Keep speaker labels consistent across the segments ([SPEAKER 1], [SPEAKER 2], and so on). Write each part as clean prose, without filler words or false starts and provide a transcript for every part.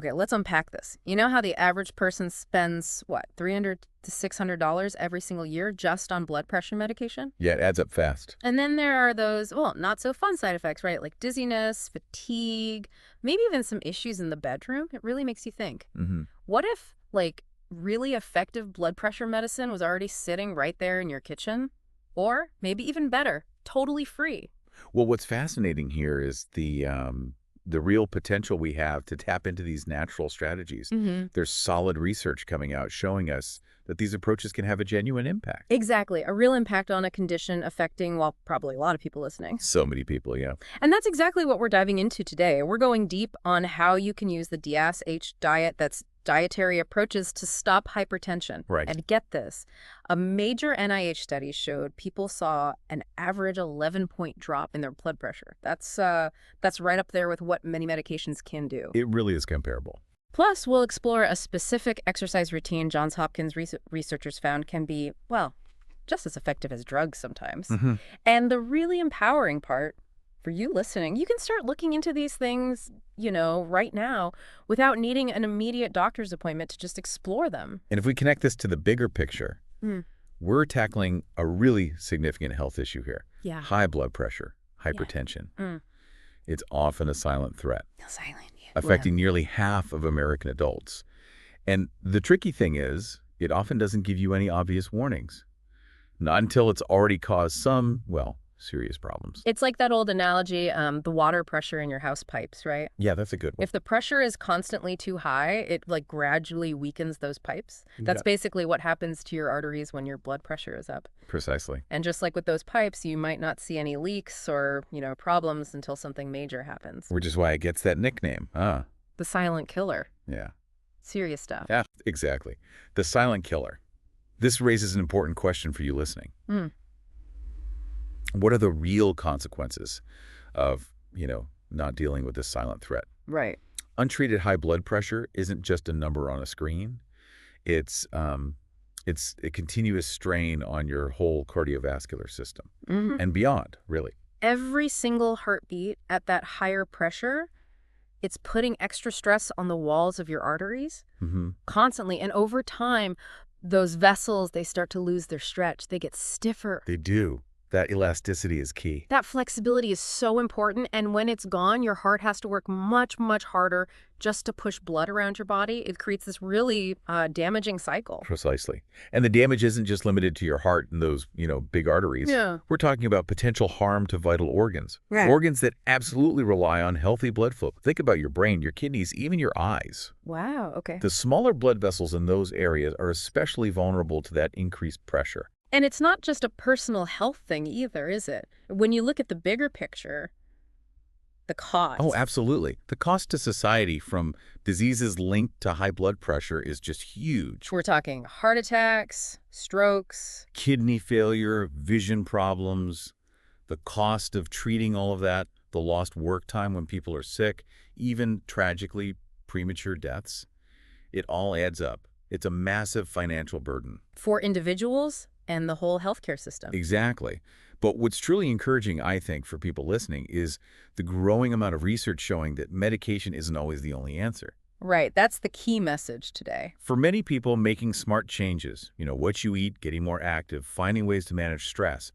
[SPEAKER 1] Okay, let's unpack this. You know how the average person spends, what, $300 to $600 every single year just on blood pressure medication?
[SPEAKER 2] Yeah, it adds up fast.
[SPEAKER 1] And then there are those, well, not so fun side effects, right? Like dizziness, fatigue, maybe even some issues in the bedroom. It really makes you think.
[SPEAKER 2] Hmm.
[SPEAKER 1] What if, like, really effective blood pressure medicine was already sitting right there in your kitchen? Or maybe even better, totally free.
[SPEAKER 2] Well, what's fascinating here is the real potential we have to tap into these natural strategies.
[SPEAKER 1] Mm-hmm.
[SPEAKER 2] There's solid research coming out showing us that these approaches can have a genuine impact.
[SPEAKER 1] Exactly. A real impact on a condition affecting, well, probably a lot of people listening.
[SPEAKER 2] So many people, yeah.
[SPEAKER 1] And that's exactly what we're diving into today. We're going deep on how you can use the DASH diet, that's Dietary Approaches, to stop hypertension.
[SPEAKER 2] Right.
[SPEAKER 1] And get this, a major NIH study showed people saw an average 11-point drop in their blood pressure. That's right up there with what many medications can do.
[SPEAKER 2] It really is comparable.
[SPEAKER 1] Plus, we'll explore a specific exercise routine Johns Hopkins researchers found can be, well, just as effective as drugs sometimes.
[SPEAKER 2] Hmm.
[SPEAKER 1] And the really empowering part for you listening, you can start looking into these things, right now without needing an immediate doctor's appointment to just explore them.
[SPEAKER 2] And if we connect this to the bigger picture, we're tackling a really significant health issue here.
[SPEAKER 1] Yeah.
[SPEAKER 2] High blood pressure, hypertension. It's often a silent threat,
[SPEAKER 1] Silent.
[SPEAKER 2] affecting nearly half of American adults. And the tricky thing is, it often doesn't give you any obvious warnings. Not until it's already caused some, well, serious problems.
[SPEAKER 1] It's like that old analogy, the water pressure in your house pipes, right?
[SPEAKER 2] Yeah, that's a good one.
[SPEAKER 1] If the pressure is constantly too high, it gradually weakens those pipes. That's
[SPEAKER 2] Yeah.
[SPEAKER 1] basically what happens to your arteries when your blood pressure is up.
[SPEAKER 2] Precisely.
[SPEAKER 1] And just like with those pipes, you might not see any leaks or, problems until something major happens.
[SPEAKER 2] Which is why it gets that nickname.
[SPEAKER 1] The silent killer.
[SPEAKER 2] Yeah.
[SPEAKER 1] Serious stuff.
[SPEAKER 2] Yeah, exactly. The silent killer. This raises an important question for you listening. What are the real consequences of, not dealing with this silent threat?
[SPEAKER 1] Right.
[SPEAKER 2] Untreated high blood pressure isn't just a number on a screen. It's a continuous strain on your whole cardiovascular system and beyond, really.
[SPEAKER 1] Every single heartbeat at that higher pressure, it's putting extra stress on the walls of your arteries constantly. And over time, those vessels, they start to lose their stretch. They get stiffer.
[SPEAKER 2] They do. That elasticity is key.
[SPEAKER 1] That flexibility is so important, and when it's gone, your heart has to work much, much harder just to push blood around your body. It creates this really damaging cycle.
[SPEAKER 2] Precisely. And the damage isn't just limited to your heart and those, big arteries.
[SPEAKER 1] Yeah.
[SPEAKER 2] We're talking about potential harm to vital organs.
[SPEAKER 1] Right.
[SPEAKER 2] Organs that absolutely rely on healthy blood flow. Think about your brain, your kidneys, even your eyes.
[SPEAKER 1] Wow, okay.
[SPEAKER 2] The smaller blood vessels in those areas are especially vulnerable to that increased pressure.
[SPEAKER 1] And it's not just a personal health thing either, is it? When you look at the bigger picture, the cost.
[SPEAKER 2] Oh, absolutely. The cost to society from diseases linked to high blood pressure is just huge.
[SPEAKER 1] We're talking heart attacks, strokes.
[SPEAKER 2] Kidney failure, vision problems, the cost of treating all of that, the lost work time when people are sick, even tragically premature deaths. It all adds up. It's a massive financial burden.
[SPEAKER 1] For individuals and the whole healthcare system.
[SPEAKER 2] Exactly. But what's truly encouraging, I think, for people listening is the growing amount of research showing that medication isn't always the only answer.
[SPEAKER 1] Right. That's the key message today.
[SPEAKER 2] For many people, making smart changes, what you eat, getting more active, finding ways to manage stress,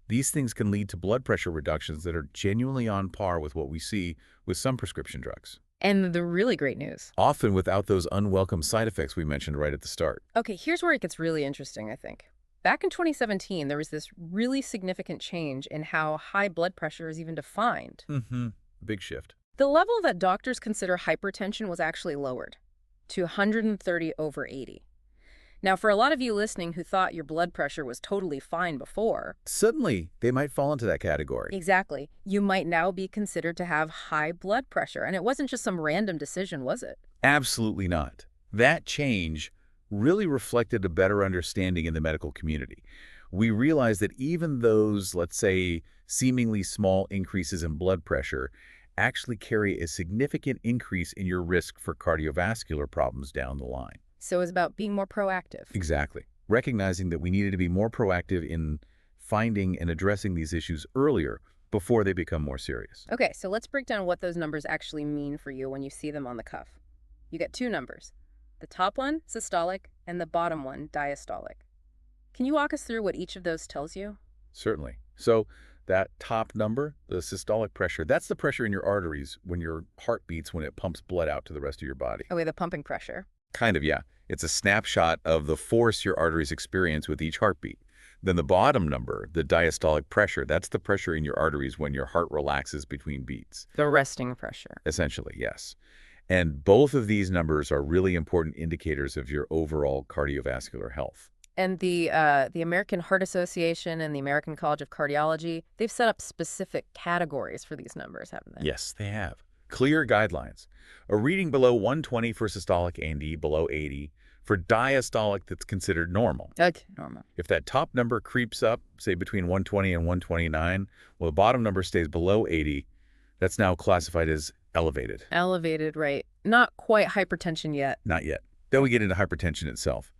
[SPEAKER 2] these things can lead to blood pressure reductions that are genuinely on par with what we see with some prescription drugs.
[SPEAKER 1] And the really great news.
[SPEAKER 2] Often without those unwelcome side effects we mentioned right at the start.
[SPEAKER 1] Okay, here's where it gets really interesting, I think. Back in 2017, there was this really significant change in how high blood pressure is even defined.
[SPEAKER 2] Big shift.
[SPEAKER 1] The level that doctors consider hypertension was actually lowered to 130/80. Now, for a lot of you listening who thought your blood pressure was totally fine before,
[SPEAKER 2] Suddenly, they might fall into that category.
[SPEAKER 1] exactly, you might now be considered to have high blood pressure. And it wasn't just some random decision, was it?
[SPEAKER 2] Absolutely not. That change really reflected a better understanding in the medical community. We realized that even those, let's say, seemingly small increases in blood pressure actually carry a significant increase in your risk for cardiovascular problems down the line.
[SPEAKER 1] So it's about being more proactive.
[SPEAKER 2] Exactly. Recognizing that we needed to be more proactive in finding and addressing these issues earlier before they become more serious.
[SPEAKER 1] Okay, so let's break down what those numbers actually mean for you when you see them on the cuff. You get two numbers. The top one, systolic, and the bottom one, diastolic. Can you walk us through what each of those tells you?
[SPEAKER 2] Certainly. So that top number, the systolic pressure, that's the pressure in your arteries when your heart beats when it pumps blood out to the rest of your body.
[SPEAKER 1] Oh, wait, the pumping pressure.
[SPEAKER 2] Kind of, yeah. It's a snapshot of the force your arteries experience with each heartbeat. Then the bottom number, the diastolic pressure, that's the pressure in your arteries when your heart relaxes between beats.
[SPEAKER 1] The resting pressure.
[SPEAKER 2] Essentially, yes. And both of these numbers are really important indicators of your overall cardiovascular health.
[SPEAKER 1] And the American Heart Association and the American College of Cardiology, they've set up specific categories for these numbers, haven't they?
[SPEAKER 2] Yes, they have. Clear guidelines. A reading below 120 for systolic and below 80 for diastolic that's considered normal.
[SPEAKER 1] Okay, normal.
[SPEAKER 2] If that top number creeps up, say between 120 and 129, well, the bottom number stays below 80, that's now classified as elevated.
[SPEAKER 1] Elevated, right. Not quite hypertension yet.
[SPEAKER 2] Not yet. Then we get into hypertension itself.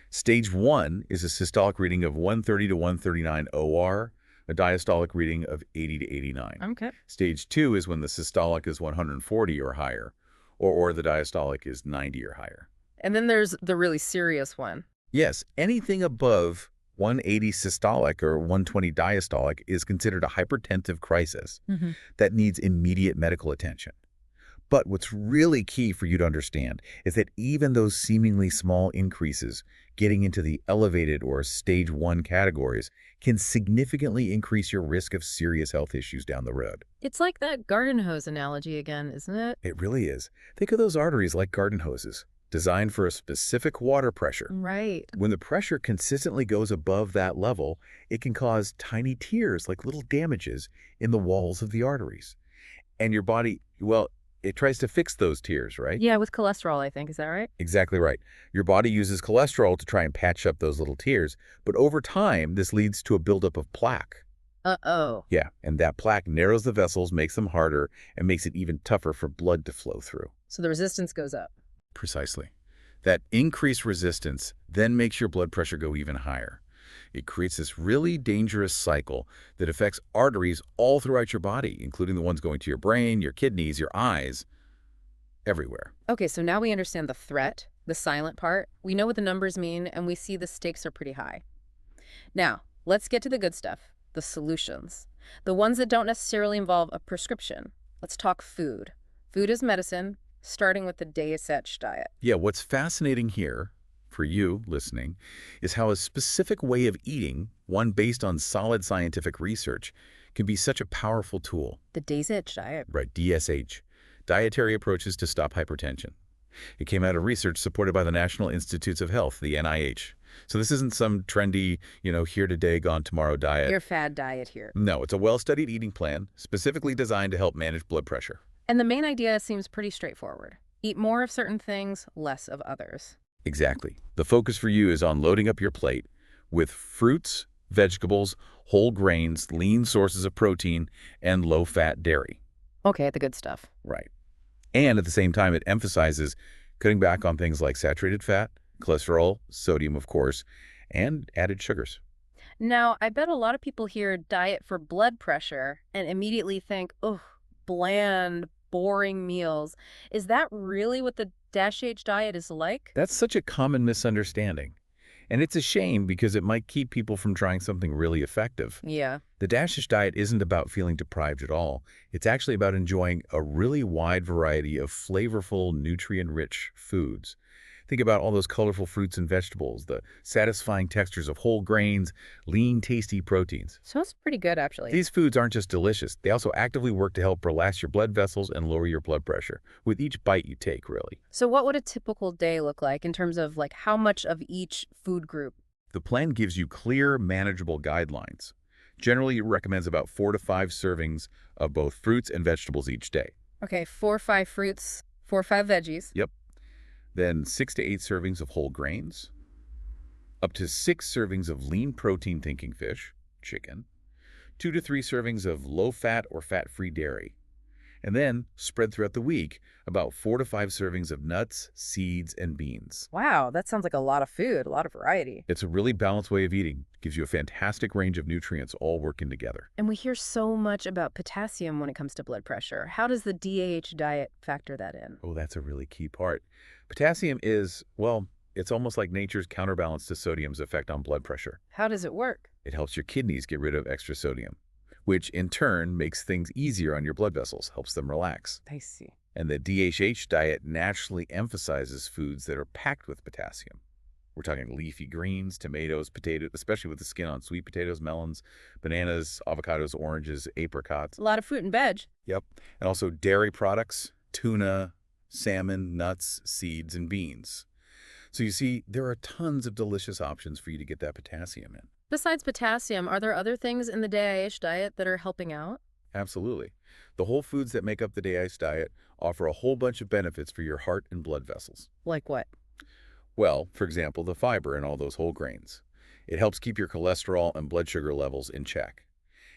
[SPEAKER 2] Stage 1 is a systolic reading of 130 to 139 OR, a diastolic reading of 80 to 89.
[SPEAKER 1] Okay.
[SPEAKER 2] Stage 2 is when the systolic is 140 or higher, or the diastolic is 90 or higher.
[SPEAKER 1] And then there's the really serious one.
[SPEAKER 2] Yes, anything above 180 systolic or 120 diastolic is considered a hypertensive crisis that needs immediate medical attention. But what's really key for you to understand is that even those seemingly small increases getting into the elevated or stage 1 categories can significantly increase your risk of serious health issues down the road.
[SPEAKER 1] It's like that garden hose analogy again, isn't it?
[SPEAKER 2] It really is. Think of those arteries like garden hoses, designed for a specific water pressure.
[SPEAKER 1] Right.
[SPEAKER 2] When the pressure consistently goes above that level, it can cause tiny tears, like little damages, in the walls of the arteries. And your body, well, it tries to fix those tears, right?
[SPEAKER 1] Yeah, with cholesterol, I think. Is that right?
[SPEAKER 2] Exactly right. Your body uses cholesterol to try and patch up those little tears, but over time, this leads to a buildup of plaque.
[SPEAKER 1] Uh-oh.
[SPEAKER 2] Yeah, and that plaque narrows the vessels, makes them harder, and makes it even tougher for blood to flow through.
[SPEAKER 1] So the resistance goes up.
[SPEAKER 2] Precisely. That increased resistance then makes your blood pressure go even higher. It creates this really dangerous cycle that affects arteries all throughout your body, including the ones going to your brain, your kidneys, your eyes, everywhere.
[SPEAKER 1] Okay, so now we understand the threat, the silent part. We know what the numbers mean, and we see the stakes are pretty high. Now, let's get to the good stuff, the solutions. The ones that don't necessarily involve a prescription. Let's talk food. Food is medicine, starting with the Dietary diet.
[SPEAKER 2] Yeah, what's fascinating here, for you listening, is how a specific way of eating, one based on solid scientific research, can be such a powerful tool.
[SPEAKER 1] The Dietary diet.
[SPEAKER 2] Right, DSH, Dietary Approaches to Stop Hypertension. It came out of research supported by the National Institutes of Health, the NIH. So this isn't some trendy, here today, gone tomorrow diet.
[SPEAKER 1] Your fad diet here.
[SPEAKER 2] No, it's a well-studied eating plan specifically designed to help manage blood pressure.
[SPEAKER 1] And the main idea seems pretty straightforward. Eat more of certain things, less of others.
[SPEAKER 2] Exactly. The focus for you is on loading up your plate with fruits, vegetables, whole grains, lean sources of protein, and low-fat dairy.
[SPEAKER 1] Okay, the good stuff.
[SPEAKER 2] Right. And at the same time, it emphasizes cutting back on things like saturated fat, cholesterol, sodium, of course, and added sugars.
[SPEAKER 1] Now, I bet a lot of people hear diet for blood pressure and immediately think, oh, bland, boring meals. Is that really what the Dash-H diet is like?
[SPEAKER 2] That's such a common misunderstanding. And it's a shame because it might keep people from trying something really effective.
[SPEAKER 1] Yeah.
[SPEAKER 2] The Dash-H diet isn't about feeling deprived at all. It's actually about enjoying a really wide variety of flavorful, nutrient-rich foods. Think about all those colorful fruits and vegetables, the satisfying textures of whole grains, lean, tasty proteins.
[SPEAKER 1] Sounds pretty good, actually.
[SPEAKER 2] These foods aren't just delicious. They also actively work to help relax your blood vessels and lower your blood pressure with each bite you take, really.
[SPEAKER 1] So what would a typical day look like in terms of how much of each food group?
[SPEAKER 2] The plan gives you clear, manageable guidelines. Generally, it recommends about 4 to 5 servings of both fruits and vegetables each day.
[SPEAKER 1] Okay, 4 or 5 fruits, 4 or 5 veggies.
[SPEAKER 2] Yep. Then 6 to 8 servings of whole grains, up to 6 servings of lean protein thinking fish, chicken, 2 to 3 servings of low-fat or fat-free dairy, And then spread throughout the week about 4 to 5 servings of nuts, seeds, and beans.
[SPEAKER 1] Wow, that sounds like a lot of food, a lot of variety.
[SPEAKER 2] It's a really balanced way of eating. Gives you a fantastic range of nutrients all working together.
[SPEAKER 1] And we hear so much about potassium when it comes to blood pressure. How does the DAH diet factor that in?
[SPEAKER 2] Oh, that's a really key part. Potassium is, well, it's almost like nature's counterbalance to sodium's effect on blood pressure.
[SPEAKER 1] How does it work?
[SPEAKER 2] It helps your kidneys get rid of extra sodium, which in turn makes things easier on your blood vessels, helps them relax.
[SPEAKER 1] I see.
[SPEAKER 2] And the DHH diet naturally emphasizes foods that are packed with potassium. We're talking leafy greens, tomatoes, potatoes, especially with the skin on sweet potatoes, melons, bananas, avocados, oranges, apricots.
[SPEAKER 1] A lot of fruit and veg.
[SPEAKER 2] Yep. And also dairy products, tuna, salmon, nuts, seeds, and beans. So you see, there are tons of delicious options for you to get that potassium in.
[SPEAKER 1] Besides potassium, are there other things in the DAH diet that are helping out?
[SPEAKER 2] Absolutely. The whole foods that make up the DAH diet offer a whole bunch of benefits for your heart and blood vessels.
[SPEAKER 1] Like what?
[SPEAKER 2] Well, for example, the fiber in all those whole grains. It helps keep your cholesterol and blood sugar levels in check.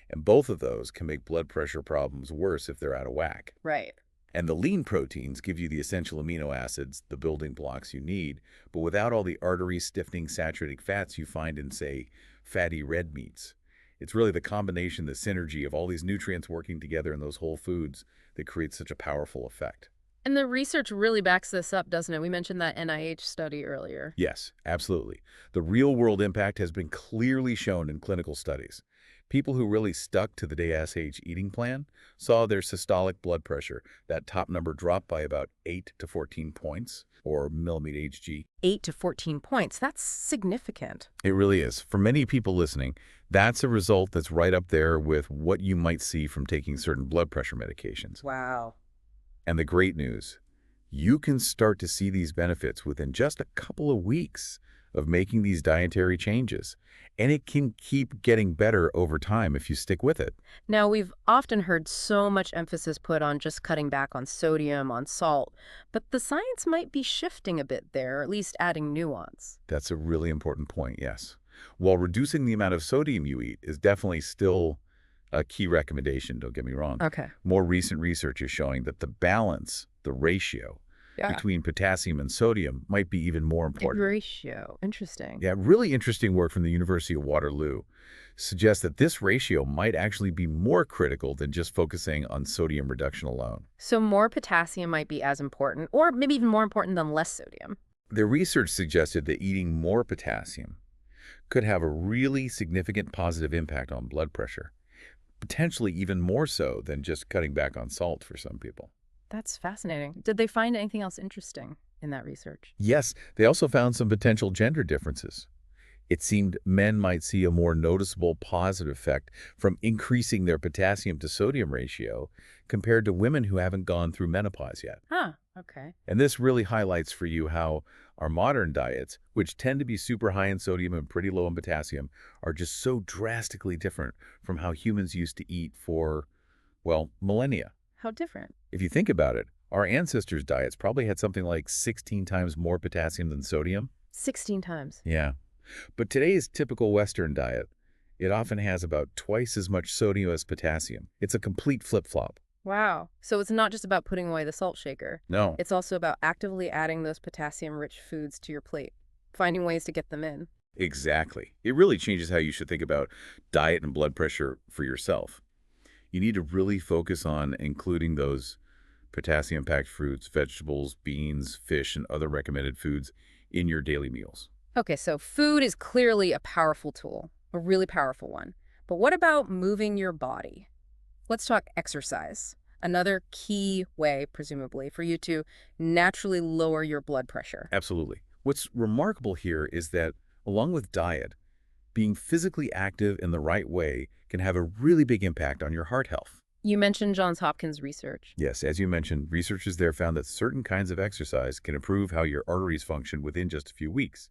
[SPEAKER 2] And both of those can make blood pressure problems worse if they're out of whack.
[SPEAKER 1] Right.
[SPEAKER 2] And the lean proteins give you the essential amino acids, the building blocks you need, but without all the artery-stiffening saturated fats you find in, say, fatty red meats. It's really the combination, the synergy of all these nutrients working together in those whole foods that creates such a powerful effect.
[SPEAKER 1] And the research really backs this up, doesn't it? We mentioned that NIH study earlier.
[SPEAKER 2] Yes, absolutely. The real-world impact has been clearly shown in clinical studies. People who really stuck to the DASH eating plan saw their systolic blood pressure, that top number, drop by about 8 to 14 points, or millimeter Hg.
[SPEAKER 1] 8 to 14 points. That's significant.
[SPEAKER 2] It really is. For many people listening, that's a result that's right up there with what you might see from taking certain blood pressure medications.
[SPEAKER 1] Wow.
[SPEAKER 2] And the great news, you can start to see these benefits within just a couple of weeks of making these dietary changes. And it can keep getting better over time if you stick with it.
[SPEAKER 1] Now, we've often heard so much emphasis put on just cutting back on sodium, on salt, but the science might be shifting a bit there, or at least adding nuance.
[SPEAKER 2] That's a really important point, yes. While reducing the amount of sodium you eat is definitely still a key recommendation, don't get me wrong.
[SPEAKER 1] Okay.
[SPEAKER 2] More recent research is showing that the balance, the ratio, between potassium and sodium might be even more important.
[SPEAKER 1] Ratio. Interesting.
[SPEAKER 2] Yeah, really interesting work from the University of Waterloo suggests that this ratio might actually be more critical than just focusing on sodium reduction alone.
[SPEAKER 1] So more potassium might be as important, or maybe even more important than less sodium.
[SPEAKER 2] The research suggested that eating more potassium could have a really significant positive impact on blood pressure, potentially even more so than just cutting back on salt for some people.
[SPEAKER 1] That's fascinating. Did they find anything else interesting in that research?
[SPEAKER 2] Yes, they also found some potential gender differences. It seemed men might see a more noticeable positive effect from increasing their potassium to sodium ratio compared to women who haven't gone through menopause yet.
[SPEAKER 1] Huh, okay.
[SPEAKER 2] And this really highlights for you how our modern diets, which tend to be super high in sodium and pretty low in potassium, are just so drastically different from how humans used to eat for, well, millennia.
[SPEAKER 1] How different?
[SPEAKER 2] If you think about it, our ancestors' diets probably had something like 16 times more potassium than sodium.
[SPEAKER 1] 16 times.
[SPEAKER 2] Yeah. But today's typical Western diet, it often has about twice as much sodium as potassium. It's a complete flip-flop.
[SPEAKER 1] Wow. So it's not just about putting away the salt shaker.
[SPEAKER 2] No.
[SPEAKER 1] It's also about actively adding those potassium-rich foods to your plate, finding ways to get them in.
[SPEAKER 2] Exactly. It really changes how you should think about diet and blood pressure for yourself. You need to really focus on including those potassium-packed fruits, vegetables, beans, fish, and other recommended foods in your daily meals.
[SPEAKER 1] Okay, so food is clearly a powerful tool, a really powerful one. But what about moving your body? Let's talk exercise. Another key way, presumably, for you to naturally lower your blood pressure.
[SPEAKER 2] Absolutely. What's remarkable here is that, along with diet, being physically active in the right way can have a really big impact on your heart health.
[SPEAKER 1] You mentioned Johns Hopkins research.
[SPEAKER 2] Yes, as you mentioned, researchers there found that certain kinds of exercise can improve how your arteries function within just a few weeks.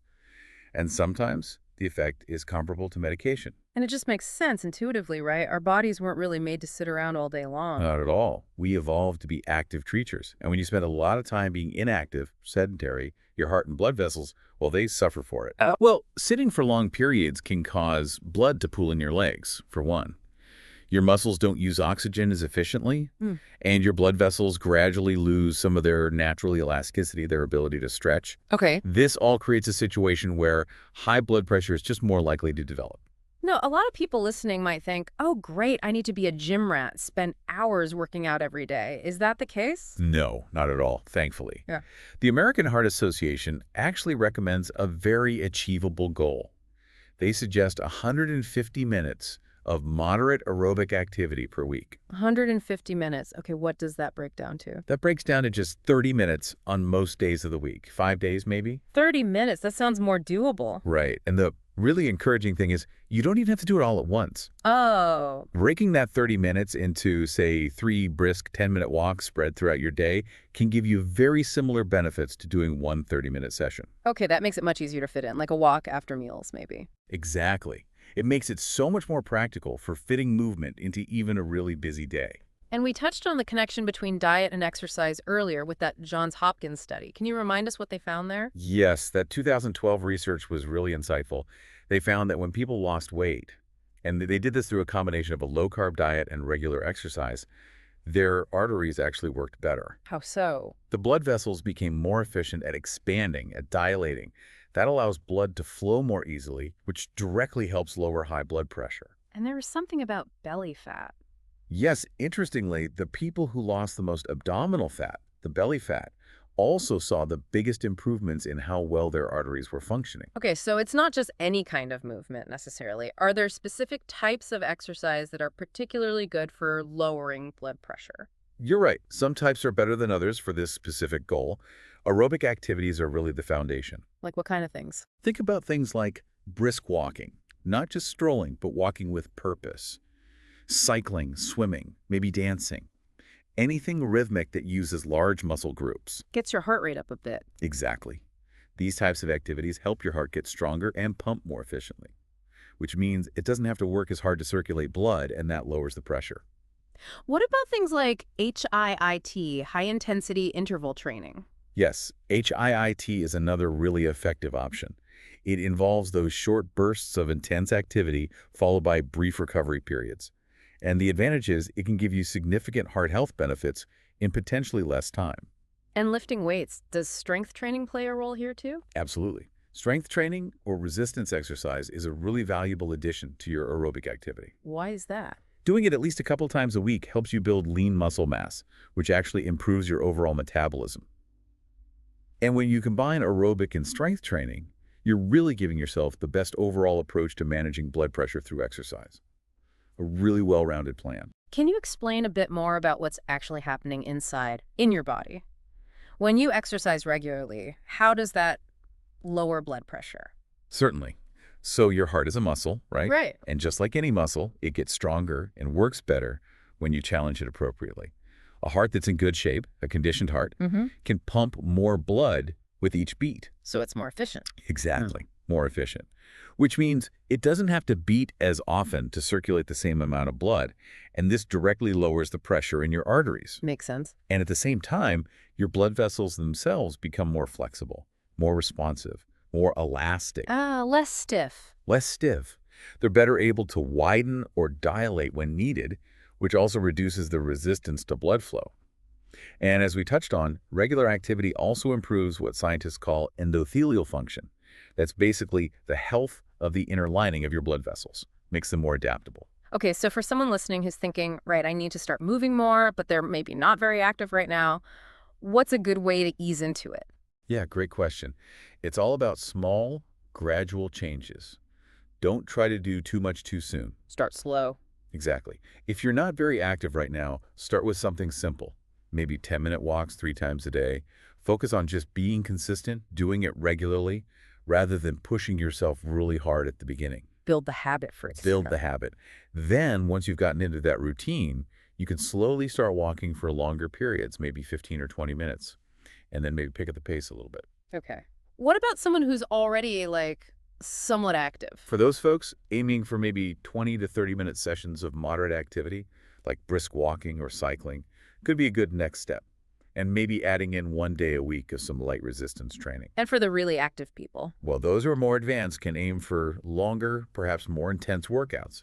[SPEAKER 2] And sometimes the effect is comparable to medication.
[SPEAKER 1] And it just makes sense intuitively, right? Our bodies weren't really made to sit around all day long.
[SPEAKER 2] Not at all. We evolved to be active creatures. And when you spend a lot of time being inactive, sedentary, your heart and blood vessels, well, they suffer for it. Well, sitting for long periods can cause blood to pool in your legs, for one. Your muscles don't use oxygen as efficiently,
[SPEAKER 1] Mm.
[SPEAKER 2] and your blood vessels gradually lose some of their natural elasticity, their ability to stretch.
[SPEAKER 1] Okay.
[SPEAKER 2] This all creates a situation where high blood pressure is just more likely to develop.
[SPEAKER 1] No, a lot of people listening might think, oh, great, I need to be a gym rat, spend hours working out every day. Is that the case?
[SPEAKER 2] No, not at all, thankfully.
[SPEAKER 1] Yeah.
[SPEAKER 2] The American Heart Association actually recommends a very achievable goal. They suggest 150 minutes of moderate aerobic activity per week.
[SPEAKER 1] 150 minutes. Okay, what does that break down to?
[SPEAKER 2] That breaks down to just 30 minutes on most days of the week. 5 days, maybe?
[SPEAKER 1] 30 minutes. That sounds more doable.
[SPEAKER 2] Right. And the really encouraging thing is you don't even have to do it all at once.
[SPEAKER 1] Oh,
[SPEAKER 2] Breaking that 30 minutes into, say, 3 brisk 10-minute walks spread throughout your day can give you very similar benefits to doing one 30-minute session.
[SPEAKER 1] okay, that makes it much easier to fit in, like a walk after meals, maybe.
[SPEAKER 2] Exactly. It makes it so much more practical for fitting movement into even a really busy day.
[SPEAKER 1] And we touched on the connection between diet and exercise earlier with that Johns Hopkins study. Can you remind us what they found there?
[SPEAKER 2] Yes, that 2012 research was really insightful. They found that when people lost weight, and they did this through a combination of a low-carb diet and regular exercise, their arteries actually worked better.
[SPEAKER 1] How so?
[SPEAKER 2] The blood vessels became more efficient at expanding, at dilating. That allows blood to flow more easily, which directly helps lower high blood pressure.
[SPEAKER 1] And there was something about belly fat.
[SPEAKER 2] Yes, interestingly, the people who lost the most abdominal fat, the belly fat, also saw the biggest improvements in how well their arteries were functioning.
[SPEAKER 1] Okay, so it's not just any kind of movement necessarily. Are there specific types of exercise that are particularly good for lowering blood pressure?
[SPEAKER 2] You're right. Some types are better than others for this specific goal. Aerobic activities are really the foundation.
[SPEAKER 1] Like what kind of things?
[SPEAKER 2] Think about things like brisk walking, not just strolling, but walking with purpose. Cycling, swimming, maybe dancing. Anything rhythmic that uses large muscle groups.
[SPEAKER 1] Gets your heart rate up a bit.
[SPEAKER 2] Exactly. These types of activities help your heart get stronger and pump more efficiently, which means it doesn't have to work as hard to circulate blood, and that lowers the pressure.
[SPEAKER 1] What about things like HIIT, high-intensity interval training?
[SPEAKER 2] Yes, HIIT is another really effective option. It involves those short bursts of intense activity followed by brief recovery periods. And the advantage is it can give you significant heart health benefits in potentially less time.
[SPEAKER 1] And lifting weights, does strength training play a role here too?
[SPEAKER 2] Absolutely. Strength training or resistance exercise is a really valuable addition to your aerobic activity.
[SPEAKER 1] Why is that?
[SPEAKER 2] Doing it at least a couple times a week helps you build lean muscle mass, which actually improves your overall metabolism. And when you combine aerobic and strength training, you're really giving yourself the best overall approach to managing blood pressure through exercise. A really well-rounded plan.
[SPEAKER 1] Can you explain a bit more about what's actually happening inside, in your body? When you exercise regularly, how does that lower blood pressure?
[SPEAKER 2] Certainly. So your heart is a muscle, right?
[SPEAKER 1] Right.
[SPEAKER 2] And just like any muscle, it gets stronger and works better when you challenge it appropriately. A heart that's in good shape, a conditioned heart, can pump more blood with each beat.
[SPEAKER 1] So it's more efficient.
[SPEAKER 2] Exactly. More efficient. Which means it doesn't have to beat as often to circulate the same amount of blood. And this directly lowers the pressure in your arteries.
[SPEAKER 1] Makes sense.
[SPEAKER 2] And at the same time, your blood vessels themselves become more flexible, more responsive, more elastic,
[SPEAKER 1] Less stiff.
[SPEAKER 2] less stiff. They're better able to widen or dilate when needed, which also reduces the resistance to blood flow. And as we touched on, regular activity also improves what scientists call endothelial function. That's basically the health of the inner lining of your blood vessels, makes them more adaptable.
[SPEAKER 1] Okay, so for someone listening who's thinking, right, I need to start moving more, but they're maybe not very active right now, what's a good way to ease into it?
[SPEAKER 2] Yeah, great question. It's all about small, gradual changes. Don't try to do too much too soon.
[SPEAKER 1] Start slow.
[SPEAKER 2] Exactly. If you're not very active right now, start with something simple. Maybe 10-minute walks 3 times a day. Focus on just being consistent, doing it regularly, rather than pushing yourself really hard at the beginning.
[SPEAKER 1] Build the habit first.
[SPEAKER 2] Build the habit. Then, once you've gotten into that routine, you can slowly start walking for longer periods, maybe 15 or 20 minutes, and then maybe pick up the pace a little bit.
[SPEAKER 1] Okay. What about someone who's already, somewhat active?
[SPEAKER 2] For those folks, aiming for maybe 20 to 30-minute sessions of moderate activity, like brisk walking or cycling, could be a good next step. And maybe adding in 1 day a week of some light resistance training.
[SPEAKER 1] And for the really active people?
[SPEAKER 2] Well, those who are more advanced can aim for longer, perhaps more intense workouts.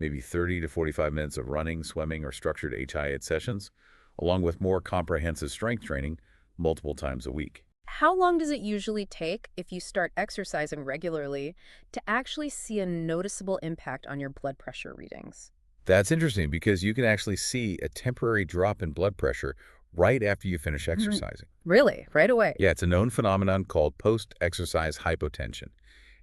[SPEAKER 2] maybe 30 to 45 minutes of running, swimming, or structured HIIT sessions, along with more comprehensive strength training multiple times a week.
[SPEAKER 1] How long does it usually take if you start exercising regularly to actually see a noticeable impact on your blood pressure readings?
[SPEAKER 2] That's interesting because you can actually see a temporary drop in blood pressure right after you finish exercising.
[SPEAKER 1] Really? Right away?
[SPEAKER 2] Yeah, it's a known phenomenon called post-exercise hypotension.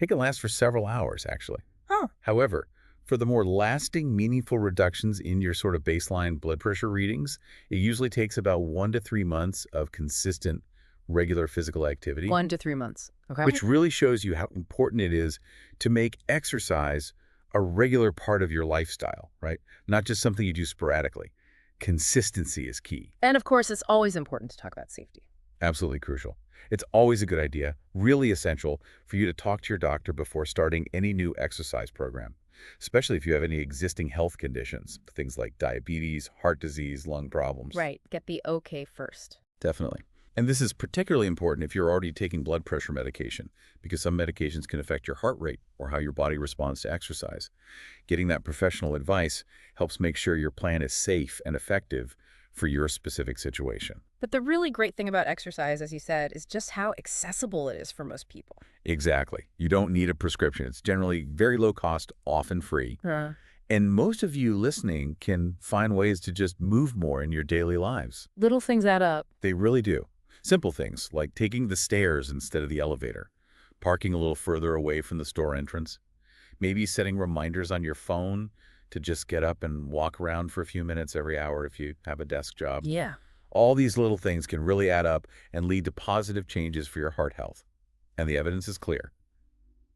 [SPEAKER 2] It can last for several hours, actually.
[SPEAKER 1] Huh.
[SPEAKER 2] However, for the more lasting, meaningful reductions in your sort of baseline blood pressure readings, it usually takes about 1 to 3 months of consistent, regular physical activity,
[SPEAKER 1] 1 to 3 months. Okay.
[SPEAKER 2] which really shows you how important it is to make exercise a regular part of your lifestyle, right? Not just something you do sporadically. Consistency is key.
[SPEAKER 1] And of course, it's always important to talk about safety.
[SPEAKER 2] Absolutely crucial. It's always a good idea, really essential, for you to talk to your doctor before starting any new exercise program, especially if you have any existing health conditions, things like diabetes, heart disease, lung problems.
[SPEAKER 1] Right. Get the okay first.
[SPEAKER 2] Definitely. And this is particularly important if you're already taking blood pressure medication, because some medications can affect your heart rate or how your body responds to exercise. Getting that professional advice helps make sure your plan is safe and effective for your specific situation.
[SPEAKER 1] But the really great thing about exercise, as you said, is just how accessible it is for most people.
[SPEAKER 2] Exactly. You don't need a prescription. It's generally very low cost, often free. And most of you listening can find ways to just move more in your daily lives.
[SPEAKER 1] Little things add up.
[SPEAKER 2] They really do. Simple things like taking the stairs instead of the elevator, parking a little further away from the store entrance, maybe setting reminders on your phone to just get up and walk around for a few minutes every hour if you have a desk job.
[SPEAKER 1] Yeah.
[SPEAKER 2] All these little things can really add up and lead to positive changes for your heart health. And the evidence is clear.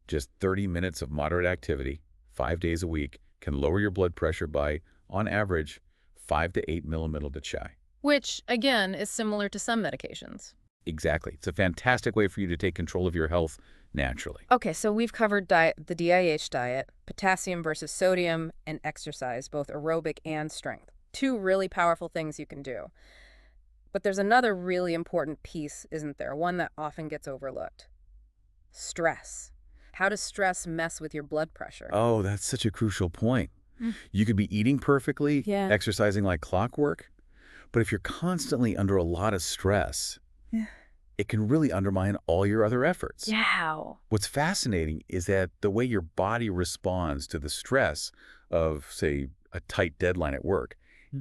[SPEAKER 2] Just 30 minutes of moderate activity, 5 days a week, can lower your blood pressure by, on average, 5 to 8 mmHg.
[SPEAKER 1] Which, again, is similar to some medications.
[SPEAKER 2] Exactly. It's a fantastic way for you to take control of your health naturally.
[SPEAKER 1] Okay, so we've covered the DIH diet, potassium versus sodium, and exercise, both aerobic and strength. 2 really powerful things you can do. But there's another really important piece, isn't there? One that often gets overlooked. Stress. How does stress mess with your blood pressure?
[SPEAKER 2] Oh, that's such a crucial point. You could be eating perfectly,
[SPEAKER 1] Yeah.
[SPEAKER 2] exercising like clockwork, but if you're constantly under a lot of stress, it can really undermine all your other efforts.
[SPEAKER 1] Yeah.
[SPEAKER 2] What's fascinating is that the way your body responds to the stress of, say, a tight deadline at work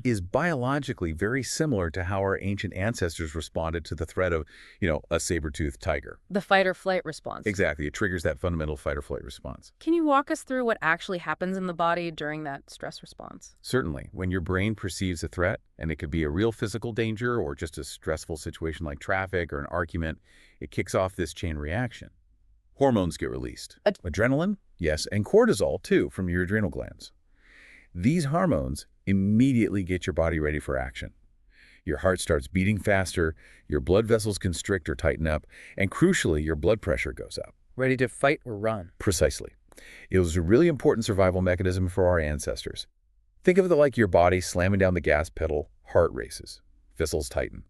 [SPEAKER 2] is biologically very similar to how our ancient ancestors responded to the threat of, a saber-toothed tiger.
[SPEAKER 1] The fight or flight response.
[SPEAKER 2] Exactly. It triggers that fundamental fight or flight response.
[SPEAKER 1] Can you walk us through what actually happens in the body during that stress response?
[SPEAKER 2] Certainly. When your brain perceives a threat, and it could be a real physical danger or just a stressful situation like traffic or an argument, it kicks off this chain reaction. Hormones get released. Adrenaline, yes, and cortisol, too, from your adrenal glands. These hormones immediately get your body ready for action. Your heart starts beating faster, your blood vessels constrict or tighten up, and crucially, your blood pressure goes up.
[SPEAKER 3] Ready to fight or run.
[SPEAKER 2] Precisely. It was a really important survival mechanism for our ancestors. Think of it like your body slamming down the gas pedal, heart races, vessels tighten.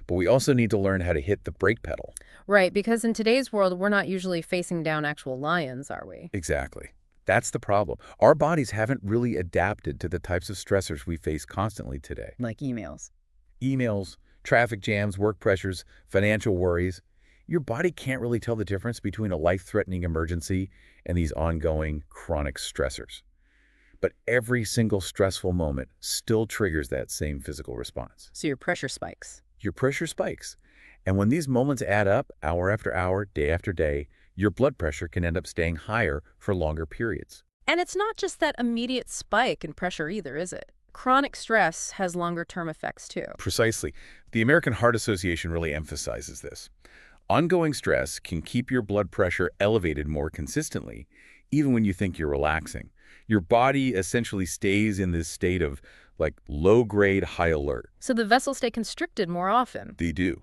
[SPEAKER 2] But we also need to learn how to hit the brake pedal.
[SPEAKER 1] Right, because in today's world, we're not usually facing down actual lions, are we?
[SPEAKER 2] Exactly. That's the problem. Our bodies haven't really adapted to the types of stressors we face constantly today.
[SPEAKER 3] Like emails.
[SPEAKER 2] Emails, traffic jams, work pressures, financial worries. Your body can't really tell the difference between a life-threatening emergency and these ongoing chronic stressors. But every single stressful moment still triggers that same physical response.
[SPEAKER 1] So your pressure spikes.
[SPEAKER 2] Your pressure spikes. And when these moments add up, hour after hour, day after day, your blood pressure can end up staying higher for longer periods.
[SPEAKER 1] And it's not just that immediate spike in pressure either, is it? Chronic stress has longer-term effects too.
[SPEAKER 2] Precisely. The American Heart Association really emphasizes this. Ongoing stress can keep your blood pressure elevated more consistently, even when you think you're relaxing. Your body essentially stays in this state of, low-grade high alert.
[SPEAKER 1] So the vessels stay constricted more often.
[SPEAKER 2] They do,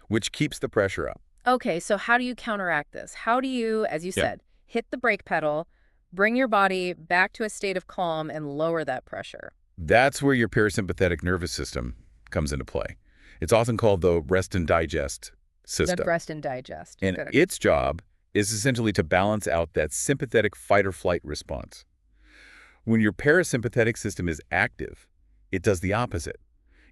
[SPEAKER 2] which keeps the pressure up.
[SPEAKER 1] Okay, so how do you counteract this? How do you, as you said, hit the brake pedal, bring your body back to a state of calm and lower that pressure?
[SPEAKER 2] That's where your parasympathetic nervous system comes into play. It's often called the rest and digest system.
[SPEAKER 1] The rest and digest.
[SPEAKER 2] And
[SPEAKER 1] Good.
[SPEAKER 2] its job is essentially to balance out that sympathetic fight or flight response. When your parasympathetic system is active, it does the opposite.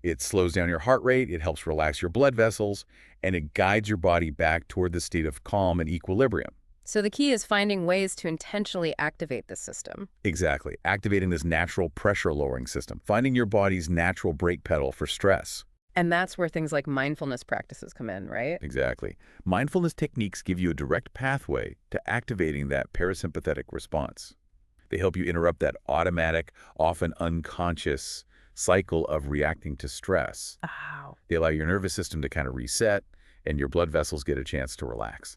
[SPEAKER 2] It slows down your heart rate, it helps relax your blood vessels, and it guides your body back toward the state of calm and equilibrium.
[SPEAKER 1] So the key is finding ways to intentionally activate this system.
[SPEAKER 2] Exactly. Activating this natural pressure-lowering system, finding your body's natural brake pedal for stress.
[SPEAKER 1] And that's where things like mindfulness practices come in, right?
[SPEAKER 2] Exactly. Mindfulness techniques give you a direct pathway to activating that parasympathetic response. They help you interrupt that automatic, often unconscious cycle of reacting to stress.
[SPEAKER 1] Wow.
[SPEAKER 2] They allow your nervous system to kind of reset, and your blood vessels get a chance to relax.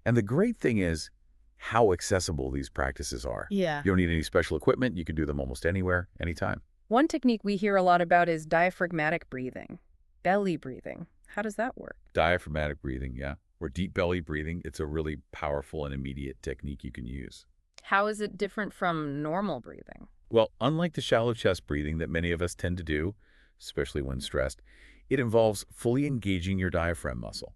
[SPEAKER 2] And the great thing is how accessible these practices are.
[SPEAKER 1] Yeah.
[SPEAKER 2] You don't need any special equipment. You can do them almost anywhere, anytime.
[SPEAKER 1] One technique we hear a lot about is diaphragmatic breathing, belly breathing. How does that work?
[SPEAKER 2] Diaphragmatic breathing, yeah, or deep belly breathing. It's a really powerful and immediate technique you can use.
[SPEAKER 1] How is it different from normal breathing?
[SPEAKER 2] Well, unlike the shallow chest breathing that many of us tend to do, especially when stressed, it involves fully engaging your diaphragm muscle.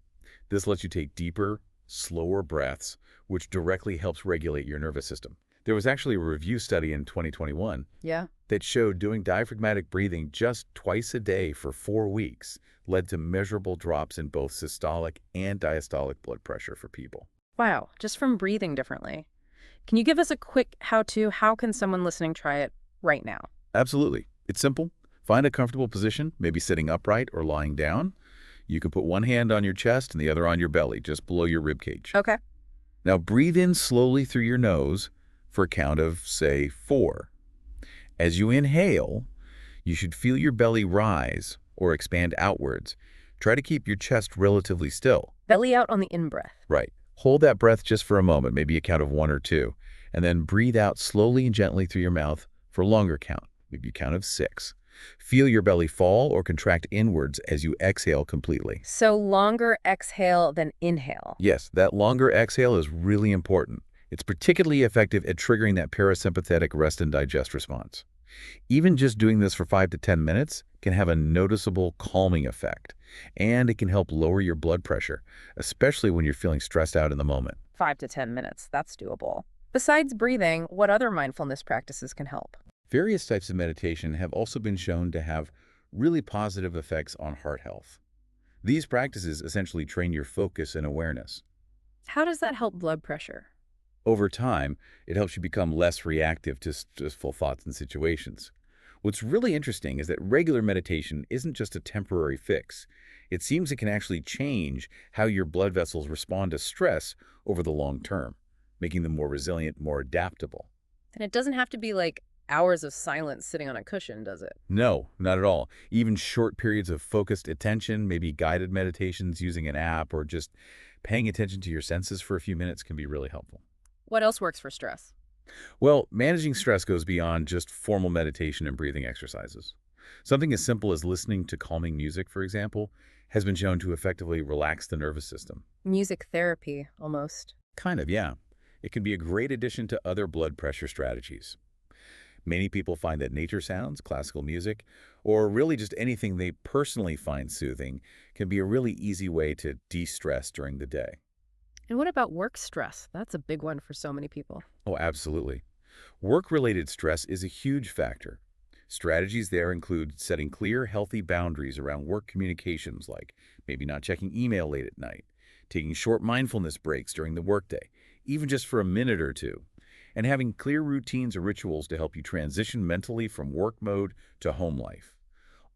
[SPEAKER 2] This lets you take deeper, slower breaths, which directly helps regulate your nervous system. There was actually a review study in 2021
[SPEAKER 1] Yeah.
[SPEAKER 2] that showed doing diaphragmatic breathing just twice a day for 4 weeks led to measurable drops in both systolic and diastolic blood pressure for people.
[SPEAKER 1] Wow, just from breathing differently. Can you give us a quick how-to? How can someone listening try it right now?
[SPEAKER 2] Absolutely. It's simple. Find a comfortable position, maybe sitting upright or lying down. You can put one hand on your chest and the other on your belly, just below your rib cage.
[SPEAKER 1] Okay.
[SPEAKER 2] Now breathe in slowly through your nose for a count of, say, 4. As you inhale, you should feel your belly rise or expand outwards. Try to keep your chest relatively still.
[SPEAKER 1] Belly out on the in-breath.
[SPEAKER 2] Right. Hold that breath just for a moment, maybe a count of 1 or 2, and then breathe out slowly and gently through your mouth for a longer count, maybe a count of 6. Feel your belly fall or contract inwards as you exhale completely.
[SPEAKER 1] So longer exhale than inhale.
[SPEAKER 2] Yes, that longer exhale is really important. It's particularly effective at triggering that parasympathetic rest and digest response. Even just doing this for 5 to 10 minutes can have a noticeable calming effect, and it can help lower your blood pressure, especially when you're feeling stressed out in the moment.
[SPEAKER 1] 5 to 10 minutes, that's doable. Besides breathing, what other mindfulness practices can help?
[SPEAKER 2] Various types of meditation have also been shown to have really positive effects on heart health. These practices essentially train your focus and awareness.
[SPEAKER 1] How does that help blood pressure?
[SPEAKER 2] Over time, it helps you become less reactive to stressful thoughts and situations. What's really interesting is that regular meditation isn't just a temporary fix. It seems it can actually change how your blood vessels respond to stress over the long term, making them more resilient, more adaptable.
[SPEAKER 1] And it doesn't have to be like hours of silence sitting on a cushion, does it?
[SPEAKER 2] No, not at all. Even short periods of focused attention, maybe guided meditations using an app, or just paying attention to your senses for a few minutes can be really helpful.
[SPEAKER 1] What else works for stress?
[SPEAKER 2] Well, managing stress goes beyond just formal meditation and breathing exercises. Something as simple as listening to calming music, for example, has been shown to effectively relax the nervous system.
[SPEAKER 1] Music therapy, almost.
[SPEAKER 2] Kind of, yeah. It can be a great addition to other blood pressure strategies. Many people find that nature sounds, classical music, or really just anything they personally find soothing can be a really easy way to de-stress during the day.
[SPEAKER 1] And what about work stress? That's a big one for so many people.
[SPEAKER 2] Oh, absolutely. Work-related stress is a huge factor. Strategies there include setting clear, healthy boundaries around work communications, like maybe not checking email late at night, taking short mindfulness breaks during the workday, even just for a minute or two, and having clear routines or rituals to help you transition mentally from work mode to home life.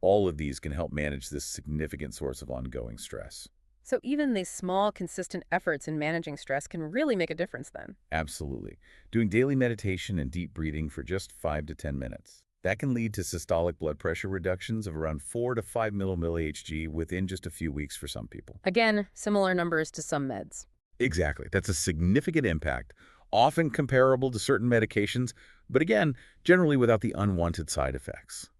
[SPEAKER 2] All of these can help manage this significant source of ongoing stress.
[SPEAKER 1] So even these small, consistent efforts in managing stress can really make a difference then.
[SPEAKER 2] Absolutely. Doing daily meditation and deep breathing for just 5 to 10 minutes. That can lead to systolic blood pressure reductions of around 4 to 5 millimilli Hg within just a few weeks for some people.
[SPEAKER 1] Again, similar numbers to some meds.
[SPEAKER 2] Exactly. That's a significant impact, often comparable to certain medications, but again, generally without the unwanted side effects.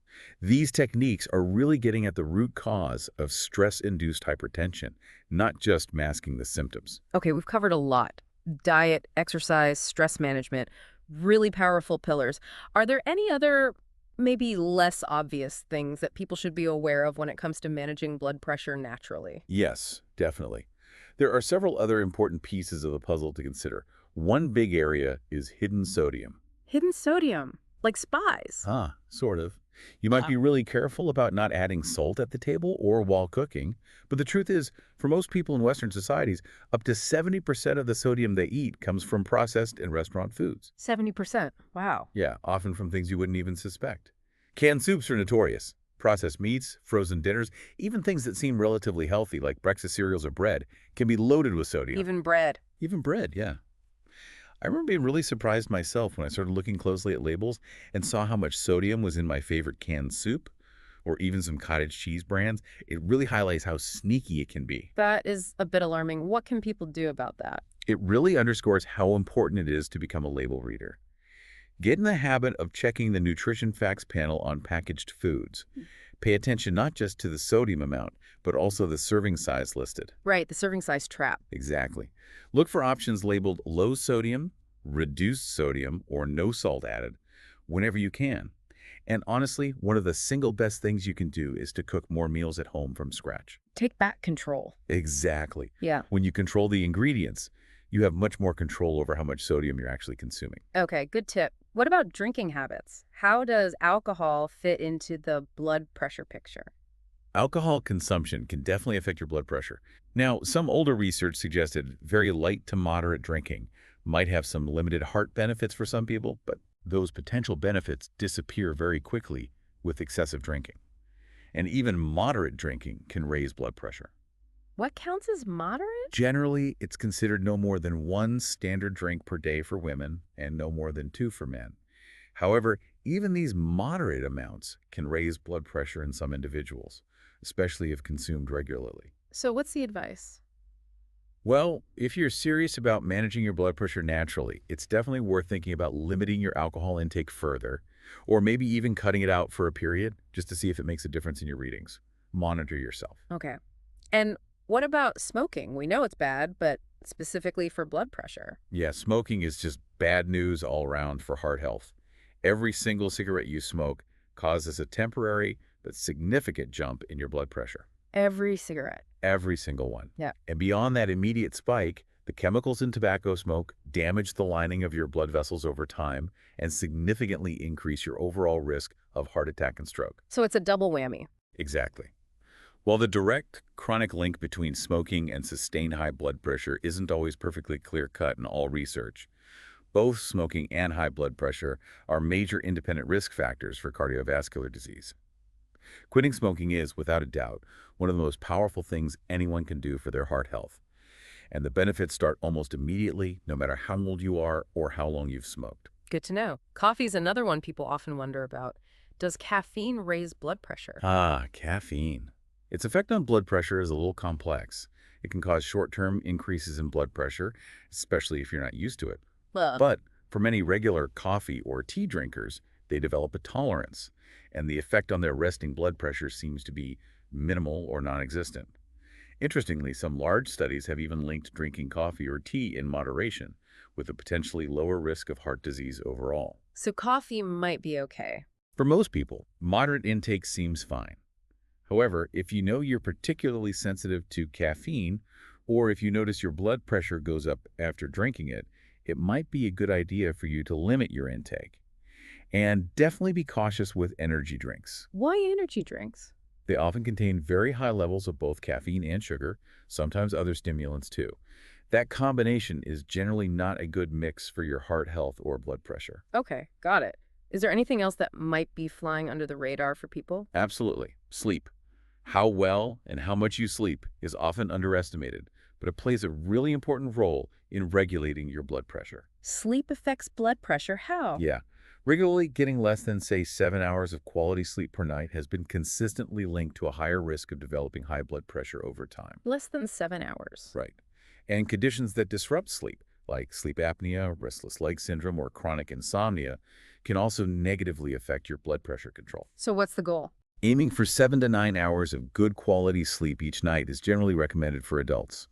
[SPEAKER 2] These techniques are really getting at the root cause of stress-induced hypertension, not just masking the symptoms.
[SPEAKER 1] Okay, we've covered a lot. Diet, exercise, stress management, really powerful pillars. Are there any other, maybe less obvious things that people should be aware of when it comes to managing blood pressure naturally?
[SPEAKER 2] Yes, definitely. There are several other important pieces of the puzzle to consider. One big area is hidden sodium.
[SPEAKER 1] Hidden sodium. like spies.
[SPEAKER 2] Ah, sort of. You might be really careful about not adding salt at the table or while cooking, but the truth is, for most people in Western societies, up to 70% of the sodium they eat comes from processed and restaurant foods.
[SPEAKER 1] 70%. Wow.
[SPEAKER 2] Yeah, often from things you wouldn't even suspect. Canned soups are notorious. Processed meats, frozen dinners, even things that seem relatively healthy like breakfast cereals or bread can be loaded with sodium.
[SPEAKER 1] Even bread.
[SPEAKER 2] Even bread, yeah. I remember being really surprised myself when I started looking closely at labels and saw how much sodium was in my favorite canned soup or even some cottage cheese brands. It really highlights how sneaky it can be.
[SPEAKER 1] That is a bit alarming. What can people do about that?
[SPEAKER 2] It really underscores how important it is to become a label reader. Get in the habit of checking the nutrition facts panel on packaged foods. Pay attention not just to the sodium amount, but also the serving size listed.
[SPEAKER 1] Right, the serving size trap.
[SPEAKER 2] Exactly. Look for options labeled low sodium, reduced sodium, or no salt added whenever you can. And honestly, one of the single best things you can do is to cook more meals at home from scratch.
[SPEAKER 1] Take back control.
[SPEAKER 2] Exactly.
[SPEAKER 1] Yeah.
[SPEAKER 2] When you control the ingredients, you have much more control over how much sodium you're actually consuming.
[SPEAKER 1] Okay, good tip. What about drinking habits? How does alcohol fit into the blood pressure picture?
[SPEAKER 2] Alcohol consumption can definitely affect your blood pressure. Now, some older research suggested very light to moderate drinking might have some limited heart benefits for some people, but those potential benefits disappear very quickly with excessive drinking. And even moderate drinking can raise blood pressure.
[SPEAKER 1] What counts as moderate?
[SPEAKER 2] Generally, it's considered no more than one standard drink per day for women and no more than two for men. However, even these moderate amounts can raise blood pressure in some individuals, especially if consumed regularly.
[SPEAKER 1] So what's the advice?
[SPEAKER 2] Well, if you're serious about managing your blood pressure naturally, it's definitely worth thinking about limiting your alcohol intake further, or maybe even cutting it out for a period just to see if it makes a difference in your readings. Monitor yourself.
[SPEAKER 1] Okay. And what about smoking? We know it's bad, but specifically for blood pressure.
[SPEAKER 2] Yeah, smoking is just bad news all around for heart health. Every single cigarette you smoke causes a temporary but significant jump in your blood pressure.
[SPEAKER 1] Every cigarette.
[SPEAKER 2] Every single one.
[SPEAKER 1] Yeah.
[SPEAKER 2] And beyond that immediate spike, the chemicals in tobacco smoke damage the lining of your blood vessels over time and significantly increase your overall risk of heart attack and stroke.
[SPEAKER 1] So it's a double whammy.
[SPEAKER 2] Exactly. While the direct chronic link between smoking and sustained high blood pressure isn't always perfectly clear-cut in all research, both smoking and high blood pressure are major independent risk factors for cardiovascular disease. Quitting smoking is, without a doubt, one of the most powerful things anyone can do for their heart health. And the benefits start almost immediately, no matter how old you are or how long you've smoked.
[SPEAKER 1] Good to know. Coffee's another one people often wonder about. Does caffeine raise blood pressure?
[SPEAKER 2] Ah, caffeine. Its effect on blood pressure is a little complex. It can cause short-term increases in blood pressure, especially if you're not used to it. But for many regular coffee or tea drinkers, they develop a tolerance, and the effect on their resting blood pressure seems to be minimal or non-existent. Interestingly, some large studies have even linked drinking coffee or tea in moderation with a potentially lower risk of heart disease overall.
[SPEAKER 1] So coffee might be okay.
[SPEAKER 2] For most people, moderate intake seems fine. However, if you know you're particularly sensitive to caffeine, or if you notice your blood pressure goes up after drinking it, it might be a good idea for you to limit your intake. And definitely be cautious with energy drinks.
[SPEAKER 1] Why energy drinks?
[SPEAKER 2] They often contain very high levels of both caffeine and sugar, sometimes other stimulants too. That combination is generally not a good mix for your heart health or blood pressure.
[SPEAKER 1] Okay, got it. Is there anything else that might be flying under the radar for people?
[SPEAKER 2] Absolutely. Sleep. How well and how much you sleep is often underestimated, but it plays a really important role in regulating your blood pressure.
[SPEAKER 1] Sleep affects blood pressure. How?
[SPEAKER 2] Yeah. Regularly getting less than, say, 7 hours of quality sleep per night has been consistently linked to a higher risk of developing high blood pressure over time.
[SPEAKER 1] Less than 7 hours.
[SPEAKER 2] Right. And conditions that disrupt sleep, like sleep apnea, restless leg syndrome, or chronic insomnia, can also negatively affect your blood pressure control.
[SPEAKER 1] So what's the goal?
[SPEAKER 2] Aiming for 7 to 9 hours of good quality sleep each night is generally recommended for adults.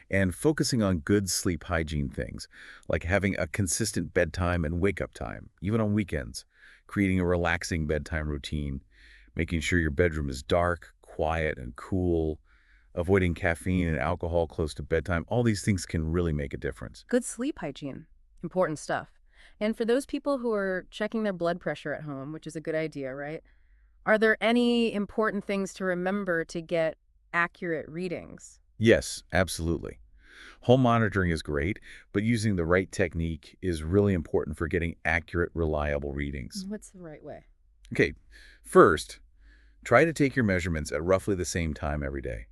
[SPEAKER 2] And focusing on good sleep hygiene things, like having a consistent bedtime and wake-up time, even on weekends, creating a relaxing bedtime routine, making sure your bedroom is dark, quiet, and cool, avoiding caffeine and alcohol close to bedtime, all these things can really make a difference.
[SPEAKER 1] Good sleep hygiene. Important stuff. And for those people who are checking their blood pressure at home, which is a good idea, right? Are there any important things to remember to get accurate readings?
[SPEAKER 2] Yes, absolutely. Home monitoring is great, but using the right technique is really important for getting accurate, reliable readings.
[SPEAKER 1] What's the right way?
[SPEAKER 2] Okay, first, try to take your measurements at roughly the same time every day.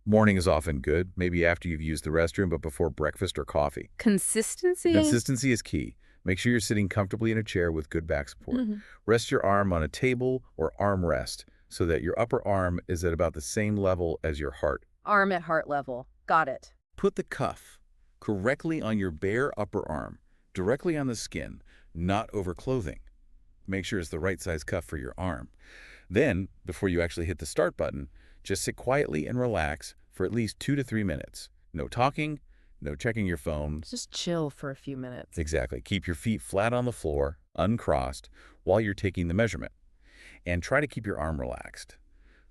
[SPEAKER 2] Morning is often good, maybe after you've used the restroom, but before breakfast or coffee.
[SPEAKER 1] Consistency?
[SPEAKER 2] Consistency is key. Make sure you're sitting comfortably in a chair with good back support.
[SPEAKER 1] Mhm.
[SPEAKER 2] Rest your arm on a table or arm rest so that your upper arm is at about the same level as your heart.
[SPEAKER 1] Arm at heart level. Got it.
[SPEAKER 2] Put the cuff correctly on your bare upper arm, directly on the skin, not over clothing. Make sure it's the right size cuff for your arm. Then, before you actually hit the start button, just sit quietly and relax for at least 2 to 3 minutes. No talking, no checking your phone.
[SPEAKER 1] Just chill for a few minutes.
[SPEAKER 2] Exactly. Keep your feet flat on the floor, uncrossed, while you're taking the measurement. And try to keep your arm relaxed.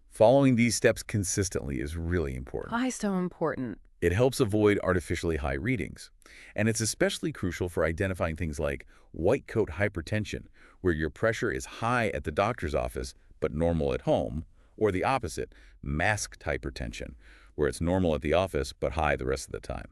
[SPEAKER 2] Following these steps consistently is really important.
[SPEAKER 1] Why so important?
[SPEAKER 2] It helps avoid artificially high readings. And it's especially crucial for identifying things like white coat hypertension, where your pressure is high at the doctor's office but normal at home, or the opposite, masked hypertension, where it's normal at the office but high the rest of the time.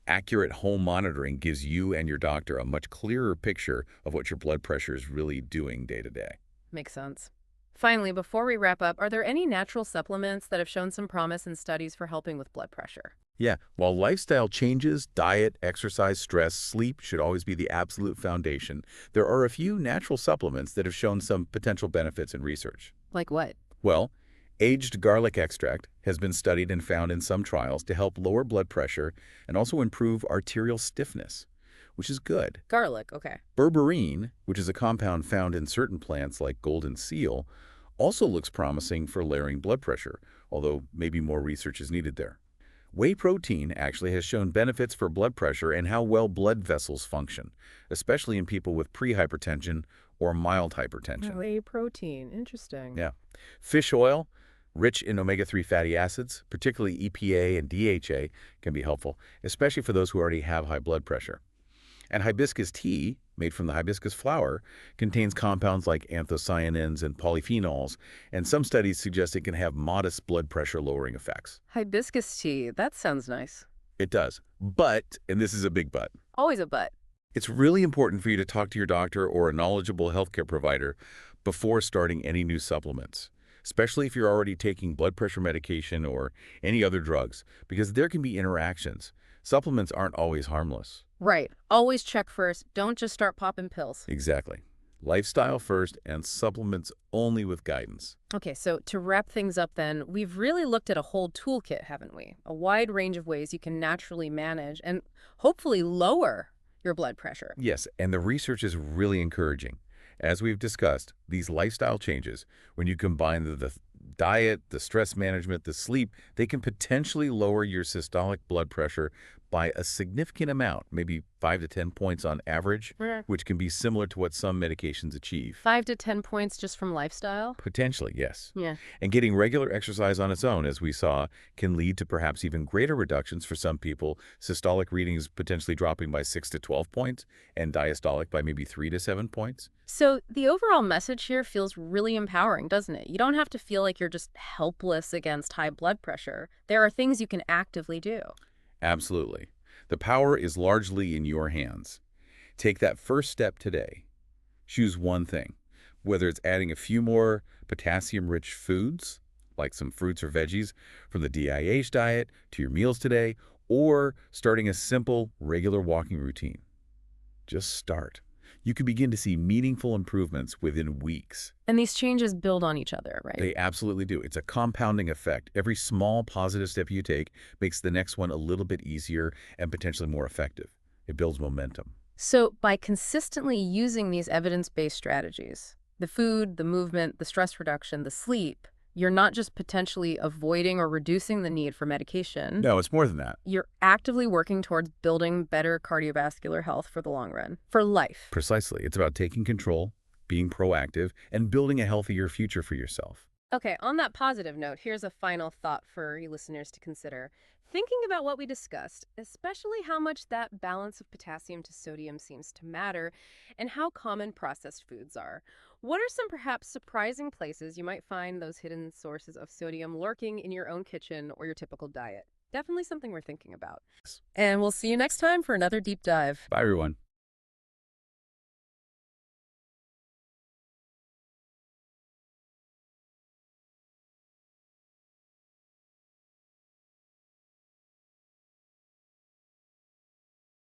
[SPEAKER 2] Accurate home monitoring gives you and your doctor a much clearer picture of what your blood pressure is really doing day to day.
[SPEAKER 1] Makes sense. Finally, before we wrap up, are there any natural supplements that have shown some promise in studies for helping with blood pressure?
[SPEAKER 2] Yeah, while lifestyle changes, diet, exercise, stress, sleep should always be the absolute foundation, there are a few natural supplements that have shown some potential benefits in research.
[SPEAKER 1] Like what?
[SPEAKER 2] Well, aged garlic extract has been studied and found in some trials to help lower blood pressure and also improve arterial stiffness, which is good.
[SPEAKER 1] Garlic, okay.
[SPEAKER 2] Berberine, which is a compound found in certain plants like golden seal, also looks promising for lowering blood pressure, although maybe more research is needed there. Whey protein actually has shown benefits for blood pressure and how well blood vessels function, especially in people with prehypertension or mild hypertension.
[SPEAKER 1] Whey protein, interesting.
[SPEAKER 2] Yeah. Fish oil, rich in omega-3 fatty acids, particularly EPA and DHA, can be helpful, especially for those who already have high blood pressure. And hibiscus tea, made from the hibiscus flower, contains compounds like anthocyanins and polyphenols, and some studies suggest it can have modest blood pressure lowering effects.
[SPEAKER 1] Hibiscus tea, that sounds nice.
[SPEAKER 2] It does. But, and this is a big but,
[SPEAKER 1] Always a but.
[SPEAKER 2] it's really important for you to talk to your doctor or a knowledgeable healthcare provider before starting any new supplements, especially if you're already taking blood pressure medication or any other drugs, because there can be interactions. Supplements aren't always harmless.
[SPEAKER 1] Right. Always check first. Don't just start popping pills.
[SPEAKER 2] Exactly. Lifestyle first and supplements only with guidance.
[SPEAKER 1] Okay, so to wrap things up then, we've really looked at a whole toolkit, haven't we? A wide range of ways you can naturally manage and hopefully lower your blood pressure.
[SPEAKER 2] Yes, and the research is really encouraging. As we've discussed, these lifestyle changes, when you combine the diet, the stress management, the sleep, they can potentially lower your systolic blood pressure by a significant amount, maybe 5 to 10 points on average, which can be similar to what some medications achieve.
[SPEAKER 1] 5 to 10 points just from lifestyle?
[SPEAKER 2] Potentially, yes.
[SPEAKER 1] Yeah.
[SPEAKER 2] And getting regular exercise on its own, as we saw, can lead to perhaps even greater reductions for some people, systolic readings potentially dropping by 6 to 12 points, and diastolic by maybe 3 to 7 points.
[SPEAKER 1] So the overall message here feels really empowering, doesn't it? You don't have to feel like you're just helpless against high blood pressure. There are things you can actively do.
[SPEAKER 2] Absolutely. The power is largely in your hands. Take that first step today. Choose one thing, whether it's adding a few more potassium-rich foods, like some fruits or veggies from the DIH diet to your meals today, or starting a simple, regular walking routine. Just start. You can begin to see meaningful improvements within weeks.
[SPEAKER 1] And these changes build on each other, right?
[SPEAKER 2] They absolutely do. It's a compounding effect. Every small positive step you take makes the next one a little bit easier and potentially more effective. It builds momentum.
[SPEAKER 1] So by consistently using these evidence-based strategies, the food, the movement, the stress reduction, the sleep, you're not just potentially avoiding or reducing the need for medication.
[SPEAKER 2] No, it's more than that.
[SPEAKER 1] You're actively working towards building better cardiovascular health for the long run, for life.
[SPEAKER 2] Precisely. It's about taking control, being proactive, and building a healthier future for yourself.
[SPEAKER 1] Okay, on that positive note, here's a final thought for you listeners to consider. Thinking about what we discussed, especially how much that balance of potassium to sodium seems to matter, and how common processed foods are. What are some perhaps surprising places you might find those hidden sources of sodium lurking in your own kitchen or your typical diet? Definitely something we're thinking about. And we'll see you next time for another deep dive.
[SPEAKER 2] Bye, everyone.